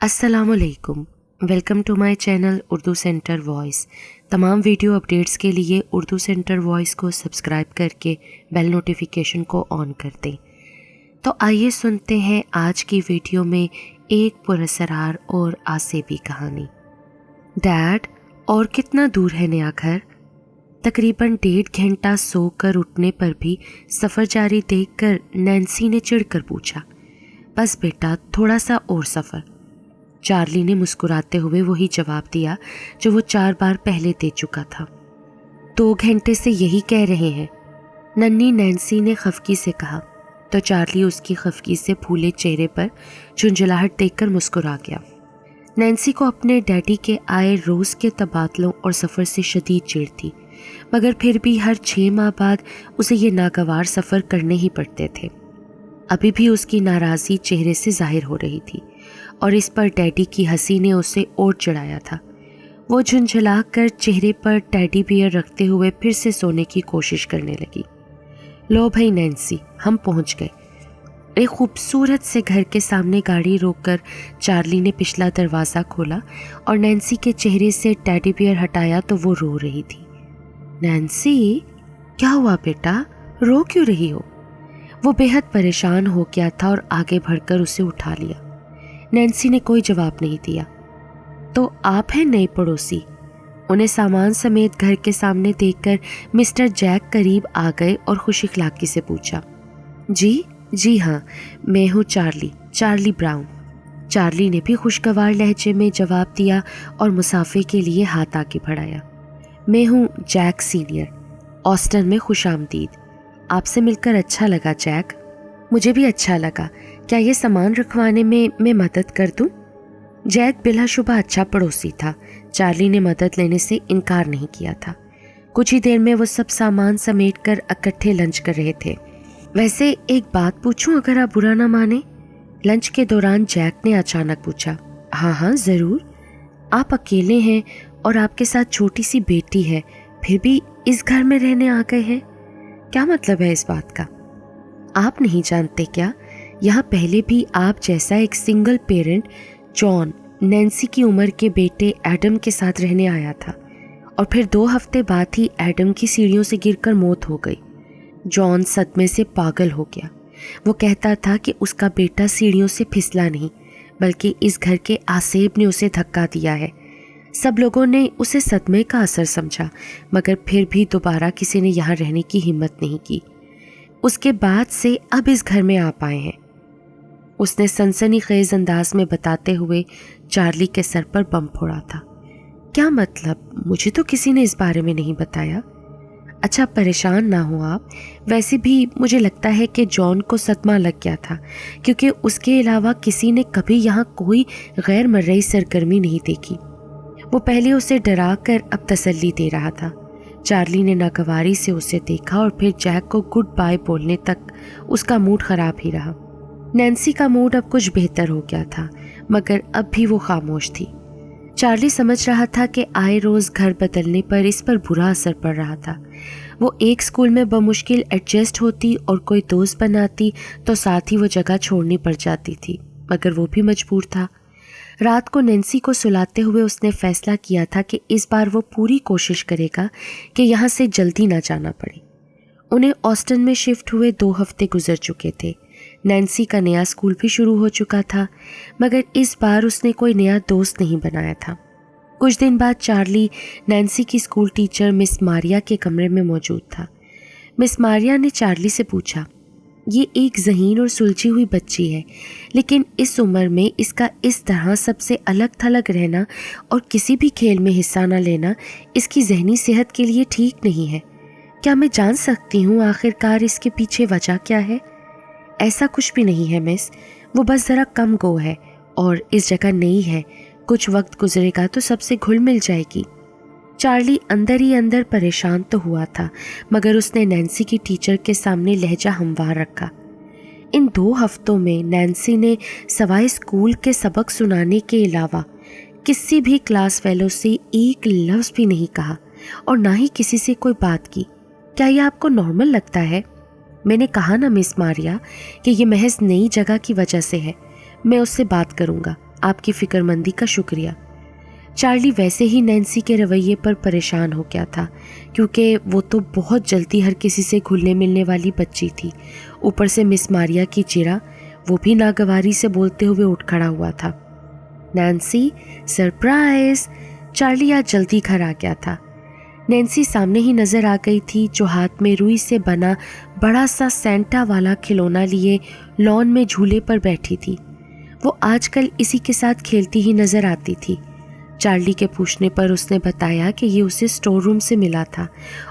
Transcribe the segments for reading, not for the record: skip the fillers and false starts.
अस्सलामुअलैकुम। Welcome to my channel Urdu centre voice. तमाम video updates के लिए उर्दू सेंटर वॉइस को सब्सक्राइब करके बेल नोटिफिकेशन को ऑन कर दें। तो आइए सुनते हैं आज की वीडियो में एक पुरअसरार और आसेबी कहानी। डैड, और कितना दूर है नया घर? तकरीबन 1.5 घंटा सोकर उठने पर भी सफ़र जारी देखकर नैन्सी ने चिढ़कर पूछा। बस बेटा, थोड़ा सा और सफ़र। चार्ली ने मुस्कुराते हुए वही जवाब दिया जो वो 4 बार पहले दे चुका था। 2 घंटे से यही कह रहे हैं, नन्ही नैन्सी ने खफकी से कहा। तो चार्ली उसकी खफकी से फूले चेहरे पर झुंझलाहट देखकर मुस्कुरा गया। नैन्सी को अपने डैडी के आए रोज़ के तबादलों और सफ़र से शदीद चिढ़ थी, मगर फिर भी हर 6 माह बाद उसे ये नागवार सफ़र करने ही पड़ते थे। अभी भी उसकी नाराज़गी चेहरे से जाहिर हो रही थी और इस पर डैडी की हंसी ने उसे और चिढ़ाया था। वो झुंझला कर चेहरे पर टेडी बियर रखते हुए फिर से सोने की कोशिश करने लगी। लो भाई नैन्सी, हम पहुंच गए। एक खूबसूरत से घर के सामने गाड़ी रोककर चार्ली ने पिछला दरवाज़ा खोला और नैन्सी के चेहरे से टेडी बियर हटाया तो वो रो रही थी। नैन्सी, क्या हुआ बेटा, रो क्यों रही हो? वो बेहद परेशान हो गया था और आगे बढ़कर उसे उठा लिया। नैन्सी ने कोई जवाब नहीं दिया। तो आप हैं नए पड़ोसी? उन्हें सामान समेत घर के सामने देखकर मिस्टर जैक करीब आ गए और खुशिखलाकी से पूछा। जी हाँ, मैं हूँ चार्ली ब्राउन। चार्ली ने भी खुशगवार लहजे में जवाब दिया और मुसाफे के लिए हाथ आगे बढ़ाया। मैं हूँ जैक सीनियर। ऑस्टन में खुशामदीद। आपसे मिलकर अच्छा लगा जैक। मुझे भी अच्छा लगा। क्या ये सामान रखवाने में मैं मदद कर दूं? जैक बिलाशुबा अच्छा पड़ोसी था। चार्ली ने मदद लेने से इनकार नहीं किया था। कुछ ही देर में वो सब सामान समेट कर इकट्ठे लंच कर रहे थे। वैसे एक बात पूछूं अगर आप बुरा ना माने? लंच के दौरान जैक ने अचानक पूछा। हाँ ज़रूर। आप अकेले हैं और आपके साथ छोटी सी बेटी है, फिर भी इस घर में रहने आ गए हैं? क्या मतलब है इस बात का? आप नहीं जानते क्या? यहाँ पहले भी आप जैसा एक सिंगल पेरेंट जॉन नैन्सी की उम्र के बेटे एडम के साथ रहने आया था और फिर 2 हफ्ते बाद ही एडम की सीढ़ियों से गिरकर मौत हो गई। जॉन सदमे से पागल हो गया। वो कहता था कि उसका बेटा सीढ़ियों से फिसला नहीं, बल्कि इस घर के आसेब ने उसे धक्का दिया है। सब लोगों ने उसे सदमे का असर समझा, मगर फिर भी दोबारा किसी ने यहाँ रहने की हिम्मत नहीं की। उसके बाद से अब इस घर में आप आए हैं, उसने सनसनीखेज अंदाज में बताते हुए चार्ली के सर पर बम फोड़ा था। क्या मतलब? मुझे तो किसी ने इस बारे में नहीं बताया। अच्छा, परेशान ना हो आप। वैसे भी मुझे लगता है कि जॉन को सदमा लग गया था, क्योंकि उसके अलावा किसी ने कभी यहाँ कोई गैर मर्रई सरगर्मी नहीं देखी। वो पहले उसे डरा कर अब तसल्ली दे रहा था। चार्ली ने नागवारी से उसे देखा और फिर जैक को गुड बाय बोलने तक उसका मूड ख़राब ही रहा। नैन्सी का मूड अब कुछ बेहतर हो गया था, मगर अब भी वो खामोश थी। चार्ली समझ रहा था कि आए रोज़ घर बदलने पर इस पर बुरा असर पड़ रहा था। वो एक स्कूल में बमुश्किल एडजस्ट होती और कोई दोस्त बनाती तो साथ ही वो जगह छोड़नी पड़ जाती थी, मगर वो भी मजबूर था। रात को नैन्सी को सुलाते हुए उसने फैसला किया था कि इस बार वो पूरी कोशिश करेगा कि यहाँ से जल्दी ना जाना पड़े। उन्हें ऑस्टन में शिफ्ट हुए 2 हफ्ते गुजर चुके थे। नैन्सी का नया स्कूल भी शुरू हो चुका था, मगर इस बार उसने कोई नया दोस्त नहीं बनाया था। कुछ दिन बाद चार्ली नैन्सी की स्कूल टीचर मिस मारिया के कमरे में मौजूद था। मिस मारिया ने चार्ली से पूछा, ये एक ज़हीन और सुलझी हुई बच्ची है, लेकिन इस उम्र में इसका इस तरह सबसे अलग थलग रहना और किसी भी खेल में हिस्सा न लेना इसकी जहनी सेहत के लिए ठीक नहीं है। क्या मैं जान सकती हूँ आखिरकार इसके पीछे वजह क्या है? ऐसा कुछ भी नहीं है मिस, वो बस ज़रा कम गो है और इस जगह नई है। कुछ वक्त गुजरेगा तो सबसे घुल मिल जाएगी। चार्ली अंदर ही अंदर परेशान तो हुआ था, मगर उसने नैन्सी की टीचर के सामने लहजा हमवार रखा। इन 2 हफ्तों में नैन्सी ने सवाए स्कूल के सबक सुनाने के अलावा किसी भी क्लास फेलो से एक लफ्ज़ भी नहीं कहा और ना ही किसी से कोई बात की। क्या यह आपको नॉर्मल लगता है? मैंने कहा ना मिस मारिया कि ये महज नई जगह की वजह से है। मैं उससे बात करूँगा, आपकी फिक्रमंदी का शुक्रिया। चार्ली वैसे ही नैन्सी के रवैये पर परेशान हो गया था, क्योंकि वो तो बहुत जल्दी हर किसी से घुलने मिलने वाली बच्ची थी। ऊपर से मिस मारिया की चिरा, वो भी नागवारी से बोलते हुए उठ खड़ा हुआ था। Nancy, surprise! चार्ली आज जल्दी घर आ गया था। नैन्सी सामने ही नजर आ गई थी, जो हाथ में रुई से बना बड़ा सा सेंटा वाला खिलौना लिए लॉन में झूले पर बैठी थी। वो आजकल इसी के साथ खेलती ही नजर आती थी। चार्ली के पूछने पर उसने बताया कि ये उसे स्टोर रूम से मिला था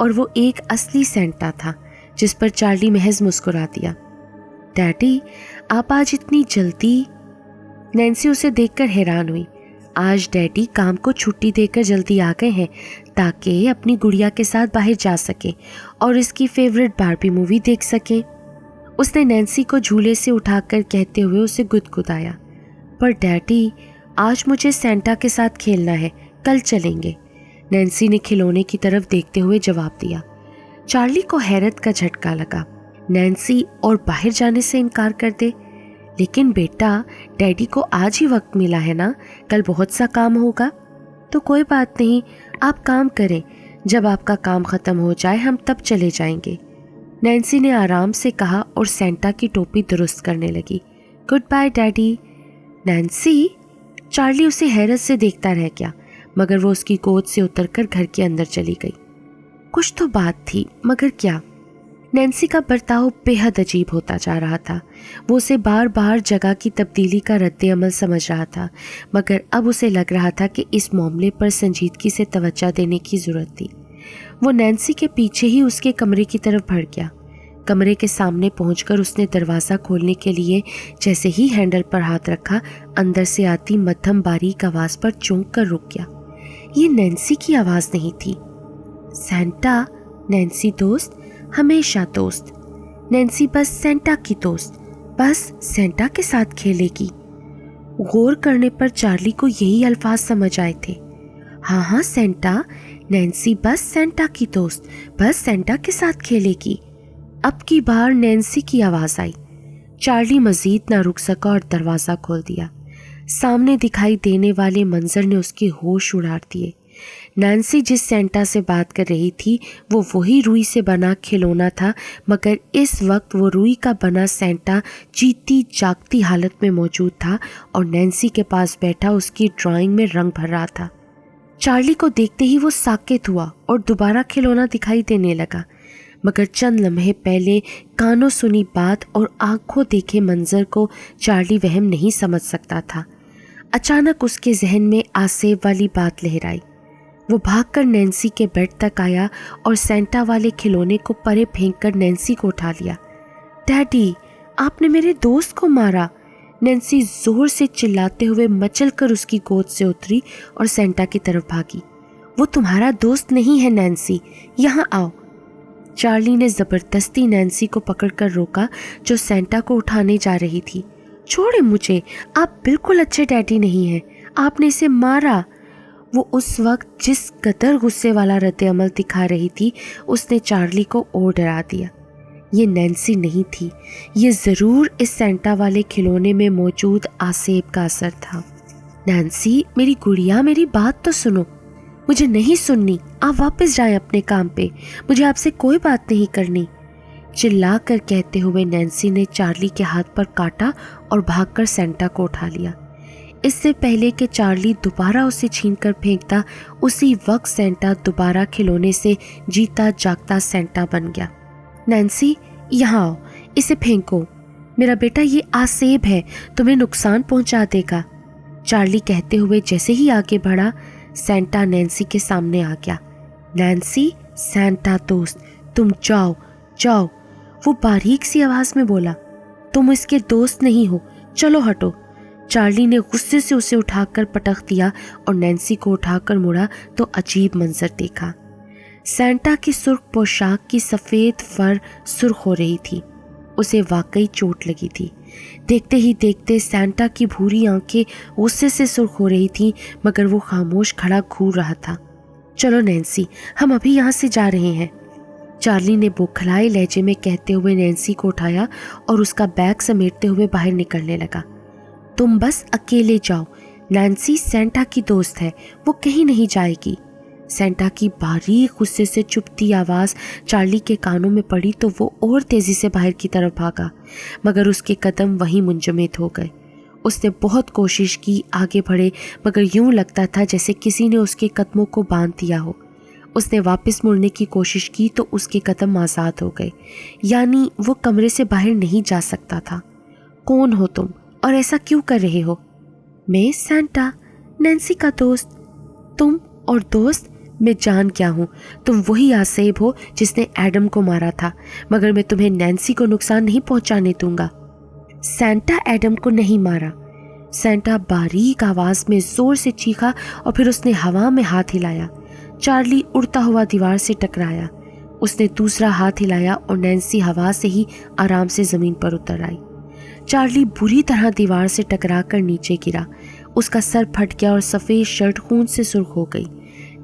और वो एक असली सेंटा था, जिस पर चार्ली महज मुस्कुरा दिया। डैडी, आप आज इतनी जल्दी? नैन्सी उसे देखकर हैरान हुई। आज डैडी काम को छुट्टी देकर जल्दी आ गए हैं ताकि अपनी गुड़िया के साथ बाहर जा सके और इसकी फेवरेट बार्बी मूवी देख सके। उसने नैन्सी को झूले से उठाकर कहते हुए उसे गुदगुदाया। पर डैडी, आज मुझे सेंटा के साथ खेलना है, कल चलेंगे। नैन्सी ने खिलौने की तरफ देखते हुए जवाब दिया। चार्ली को हैरत का झटका लगा। नैन्सी और बाहर जाने से इनकार कर दे? लेकिन बेटा, डैडी को आज ही वक्त मिला है ना, कल बहुत सा काम होगा। तो कोई बात नहीं, आप काम करें, जब आपका काम ख़त्म हो जाए हम तब चले जाएंगे। नैन्सी ने आराम से कहा और सेंटा की टोपी दुरुस्त करने लगी। Goodbye daddy. Nancy? Charlie उसे हैरत से देखता रह गया, मगर वो उसकी गोद से उतरकर घर के अंदर चली गई। कुछ तो बात थी, मगर क्या? नैन्सी का बर्ताव बेहद अजीब होता जा रहा था। वो उसे बार बार जगह की तब्दीली का रद्द-ए-अमल समझ रहा था, मगर अब उसे लग रहा था कि इस मामले पर संजीदगी से तवज्जो देने की ज़रूरत थी। वो नैन्सी के पीछे ही उसके कमरे की तरफ बढ़ गया। कमरे के सामने पहुंचकर उसने दरवाज़ा खोलने के लिए जैसे ही हैंडल पर हाथ रखा, अंदर से आती मध्यम बारीक आवाज़ पर चौंक कर रुक गया। ये नैन्सी की आवाज़ नहीं थी। सेंटा, नैन्सी दोस्त, हमेशा दोस्त। नैन्सी बस सेंटा की दोस्त, बस सेंटा के साथ खेलेगी। गौर करने पर चार्ली को यही अल्फाज समझ आए थे। हाँ हाँ सेंटा, नैन्सी बस सेंटा की दोस्त, बस सेंटा के साथ खेलेगी। अब की बार नैन्सी की आवाज़ आई। चार्ली मजीद ना रुक सका और दरवाज़ा खोल दिया। सामने दिखाई देने वाले मंजर ने उसके होश उड़ा दिए। नैन्सी जिस सेंटा से बात कर रही थी वो वही रुई से बना खिलौना था, मगर इस वक्त वो रुई का बना सेंटा जीती जागती हालत में मौजूद था और नैन्सी के पास बैठा उसकी ड्राइंग में रंग भर रहा था। चार्ली को देखते ही वो साकित हुआ और दोबारा खिलौना दिखाई देने लगा, मगर चंद लम्हे पहले कानों सुनी बात और आंखों देखे मंजर को चार्ली वहम नहीं समझ सकता था। अचानक उसके जहन में आसेब वाली बात लहराई। वो भागकर नैन्सी के बेड तक आया और सेंटा वाले खिलौने को परे फेंककर नैन्सी को उठा लिया। डैडी, आपने मेरे दोस्त को मारा। नैन्सी जोर से चिल्लाते हुए मचलकर उसकी गोद से उतरी और सेंटा की तरफ भागी। वो तुम्हारा दोस्त नहीं है नैन्सी, यहाँ आओ। चार्ली ने जबरदस्ती नैन्सी को पकड़कर रोका, जो सेंटा को उठाने जा रही थी। छोड़े मुझे, आप बिल्कुल अच्छे डैडी नहीं हैं, आपने इसे मारा। वो उस वक्त जिस कदर गुस्से वाला रद्द-ए-अमल दिखा रही थी, उसने चार्ली को और डरा दिया। ये नैन्सी नहीं थी, ये ज़रूर इस सेंटा वाले खिलौने में मौजूद आसेब का असर था। नैन्सी, मेरी गुड़िया, मेरी बात तो सुनो। मुझे नहीं सुननी, आप वापस जाएं अपने काम पे, मुझे आपसे कोई बात नहीं करनी। चिल्ला कर कहते हुए नैन्सी ने चार्ली के हाथ पर काटा और भागकर सेंटा को उठा लिया। इससे पहले कि चार्ली दोबारा उसे छीनकर फेंकता, उसी वक्त सेंटा दोबारा खिलौने से जीता जागता सेंटा बन गया। नैन्सी, यहाँ आओ, इसे फेंको। मेरा बेटा, ये आसेब है, तुम्हें नुकसान पहुंचा देगा। चार्ली कहते हुए जैसे ही आगे बढ़ा, सेंटा नैन्सी के सामने आ गया। नैन्सी, सेंटा दोस्त, तुम जाओ जाओ। वो बारीक सी आवाज में बोला, तुम इसके दोस्त नहीं हो, चलो हटो। चार्ली ने गुस्से से उसे उठाकर पटक दिया और नैन्सी को उठाकर मुड़ा तो अजीब मंजर देखा। सेंटा की सुर्ख पोशाक की सफ़ेद फर सुर्ख हो रही थी। उसे वाकई चोट लगी थी। देखते ही देखते सेंटा की भूरी आंखें गुस्से से सुर्ख हो रही थीं, मगर वो खामोश खड़ा घूर रहा था। चलो नैन्सी, हम अभी यहाँ से जा रहे हैं। चार्ली ने बौखलाए लहजे में कहते हुए नैन्सी को उठाया और उसका बैग समेटते हुए बाहर निकलने लगा। तुम बस अकेले जाओ, नैन्सी सेंटा की दोस्त है, वो कहीं नहीं जाएगी। सेंटा की बारीक गुस्से से चुभती आवाज़ चार्ली के कानों में पड़ी तो वो और तेज़ी से बाहर की तरफ भागा, मगर उसके कदम वहीं मुंजमद हो गए। उसने बहुत कोशिश की आगे बढ़े, मगर यूं लगता था जैसे किसी ने उसके कदमों को बांध दिया हो। उसने वापस मुड़ने की कोशिश की तो उसके कदम आज़ाद हो गए, यानी वो कमरे से बाहर नहीं जा सकता था। कौन हो तुम और ऐसा क्यों कर रहे हो? मैं सेंटा, नैन्सी का दोस्त। तुम और दोस्त? मैं जान क्या हूँ, तुम वही आसेब हो जिसने एडम को मारा था, मगर मैं तुम्हें नैन्सी को नुकसान नहीं पहुंचाने दूंगा। सेंटा एडम को नहीं मारा। सेंटा बारीक आवाज में जोर से चीखा और फिर उसने हवा में हाथ हिलाया। चार्ली उड़ता हुआ दीवार से टकराया। उसने दूसरा हाथ हिलाया और नैन्सी हवा से ही आराम से जमीन पर उतर आई। चार्ली बुरी तरह दीवार से टकराकर नीचे गिरा। उसका सर फट गया और सफ़ेद शर्ट खून से सुर्ख हो गई।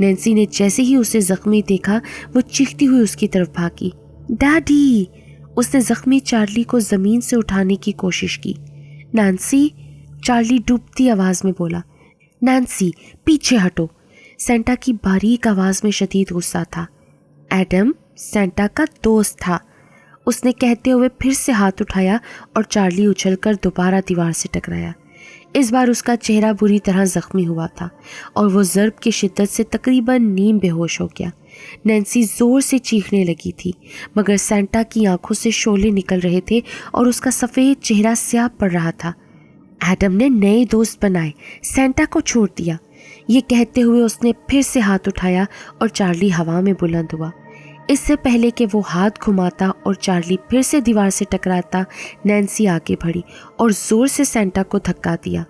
नैन्सी ने जैसे ही उसे जख्मी देखा वो चीखती हुई उसकी तरफ भागी। डैडी! उसने जख्मी चार्ली को ज़मीन से उठाने की कोशिश की। नैन्सी! चार्ली डूबती आवाज़ में बोला। नैन्सी, पीछे हटो। सेंटा की बारीक आवाज़ में शदीद गुस्सा था। एडम सेंटा का दोस्त था, उसने कहते हुए फिर से हाथ उठाया और चार्ली उछलकर दोबारा दीवार से टकराया। इस बार उसका चेहरा बुरी तरह जख्मी हुआ था और वो ज़र्ब की शिद्दत से तकरीबन नीम बेहोश हो गया। नैन्सी ज़ोर से चीखने लगी थी, मगर सेंटा की आंखों से शोले निकल रहे थे और उसका सफ़ेद चेहरा स्याह पड़ रहा था। एडम ने नए दोस्त बनाए, सेंटा को छोड़ दिया। ये कहते हुए उसने फिर से हाथ उठाया और चार्ली हवा में बुलंद हुआ। इससे पहले कि वो हाथ घुमाता और चार्ली फिर से दीवार से टकराता, नैन्सी आगे बढ़ी और ज़ोर से सेंटा को धक्का दिया।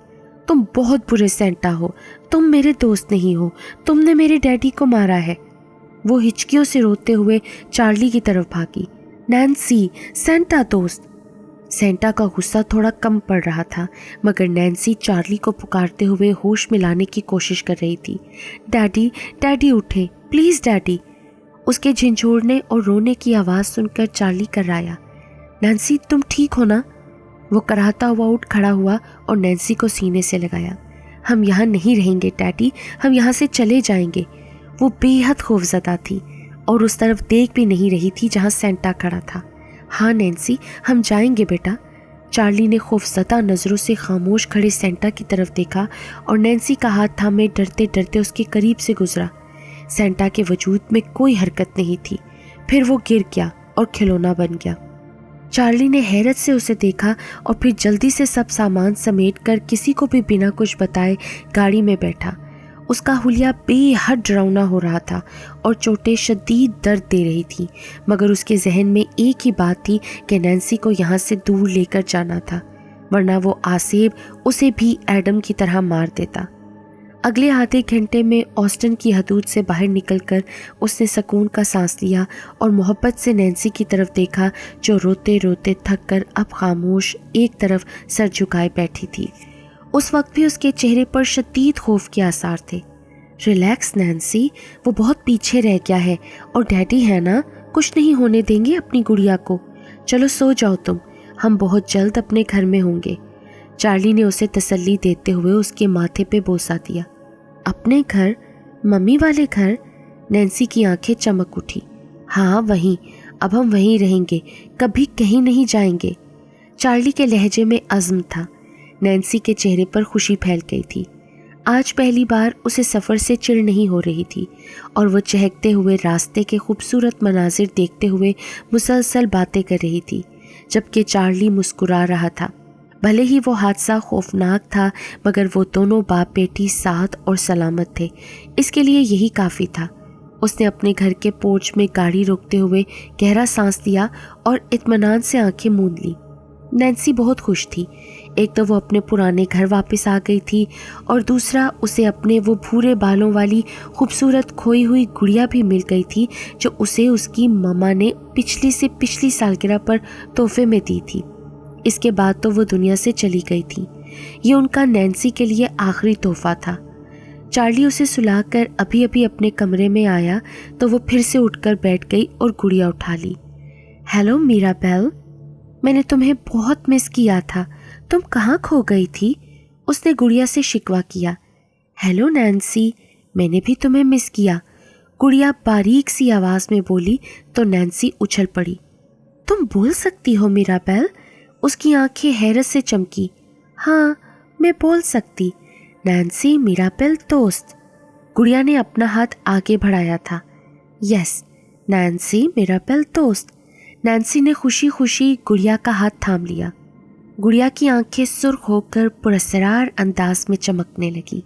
तुम बहुत बुरे सेंटा हो, तुम मेरे दोस्त नहीं हो, तुमने मेरे डैडी को मारा है। वो हिचकियों से रोते हुए चार्ली की तरफ भागी। नैन्सी, सेंटा दोस्त। सेंटा का गुस्सा थोड़ा कम पड़ रहा था, मगर नैन्सी चार्ली को पुकारते हुए होश में लाने की कोशिश कर रही थी। डैडी, डैडी उठे, प्लीज़ डैडी। उसके झिंझोड़ने और रोने की आवाज़ सुनकर चार्ली कराया। नैन्सी, तुम ठीक हो ना? वो कराहता हुआ उठ खड़ा हुआ और नैन्सी को सीने से लगाया। हम यहाँ नहीं रहेंगे डैडी, हम यहाँ से चले जाएंगे। वो बेहद खौफजदा थी और उस तरफ देख भी नहीं रही थी जहाँ सेंटा खड़ा था। हाँ नैन्सी, हम जाएंगे बेटा। चार्ली ने खौफजदा नज़रों से खामोश खड़े सेंटा की तरफ देखा और नैन्सी का हाथ थामे डरते डरते उसके करीब से गुजरा। सेंटा के वजूद में कोई हरकत नहीं थी। फिर वो गिर गया और खिलौना बन गया। चार्ली ने हैरत से उसे देखा और फिर जल्दी से सब सामान समेटकर किसी को भी बिना कुछ बताए गाड़ी में बैठा। उसका हुलिया बेहद डरावना हो रहा था और चोटें शदीद दर्द दे रही थी, मगर उसके जहन में एक ही बात थी कि नैन्सी को यहाँ से दूर लेकर जाना था, वरना वो आसेब उसे भी एडम की तरह मार देता। अगले आधे घंटे में ऑस्टन की हदूद से बाहर निकलकर उसने सुकून का सांस लिया और मोहब्बत से नैन्सी की तरफ देखा, जो रोते रोते थक कर अब खामोश एक तरफ सर झुकाए बैठी थी। उस वक्त भी उसके चेहरे पर शदीद खौफ के आसार थे। रिलैक्स नैन्सी, वो बहुत पीछे रह गया है और डैडी है ना, कुछ नहीं होने देंगे अपनी गुड़िया को। चलो सो जाओ तुम, हम बहुत जल्द अपने घर में होंगे। चार्ली ने उसे तसल्ली देते हुए उसके माथे पे बोसा दिया। अपने घर? मम्मी वाले घर? नैन्सी की आंखें चमक उठी। हाँ वहीं, अब हम वहीं रहेंगे, कभी कहीं नहीं जाएंगे। चार्ली के लहजे में अज़्म था। नैन्सी के चेहरे पर खुशी फैल गई थी। आज पहली बार उसे सफ़र से चिढ़ नहीं हो रही थी और वो चहकते हुए रास्ते के खूबसूरत मनाजिर देखते हुए मुसलसल बातें कर रही थी, जबकि चार्ली मुस्कुरा रहा था। भले ही वो हादसा खौफनाक था, मगर वो दोनों बाप बेटी साथ और सलामत थे, इसके लिए यही काफ़ी था। उसने अपने घर के पोर्च में गाड़ी रोकते हुए गहरा सांस लिया और इत्मीनान से आंखें मूंद ली। नैन्सी बहुत खुश थी। एक तो वो अपने पुराने घर वापस आ गई थी और दूसरा उसे अपने वो भूरे बालों वाली खूबसूरत खोई हुई गुड़िया भी मिल गई थी, जो उसे उसकी मम्मा ने पिछली से पिछली सालगिरह पर तोहफे में दी थी। इसके बाद तो वो दुनिया से चली गई थी। ये उनका नैन्सी के लिए आखिरी तोहफा था। चार्ली उसे सुलाकर अभी अभी अपने कमरे में आया तो वो फिर से उठकर बैठ गई और गुड़िया उठा ली। हेलो मीराबेल, मैंने तुम्हें बहुत मिस किया था, तुम कहाँ खो गई थी? उसने गुड़िया से शिकवा किया। हेलो नैन्सी, मैंने भी तुम्हें मिस किया, गुड़िया बारीक सी आवाज़ में बोली तो नैन्सी उछल पड़ी। तुम बोल सकती हो मिराबेल? उसकी आंखें हैरत से चमकी। हाँ, मैं बोल सकती। नैन्सी मिराबेल दोस्त। गुड़िया ने अपना हाथ आगे बढ़ाया था। यस, नैन्सी मिराबेल दोस्त। नैन्सी ने खुशी खुशी गुड़िया का हाथ थाम लिया। गुड़िया की आंखें सुर्ख होकर पुरस्कार अंदाज में चमकने लगी।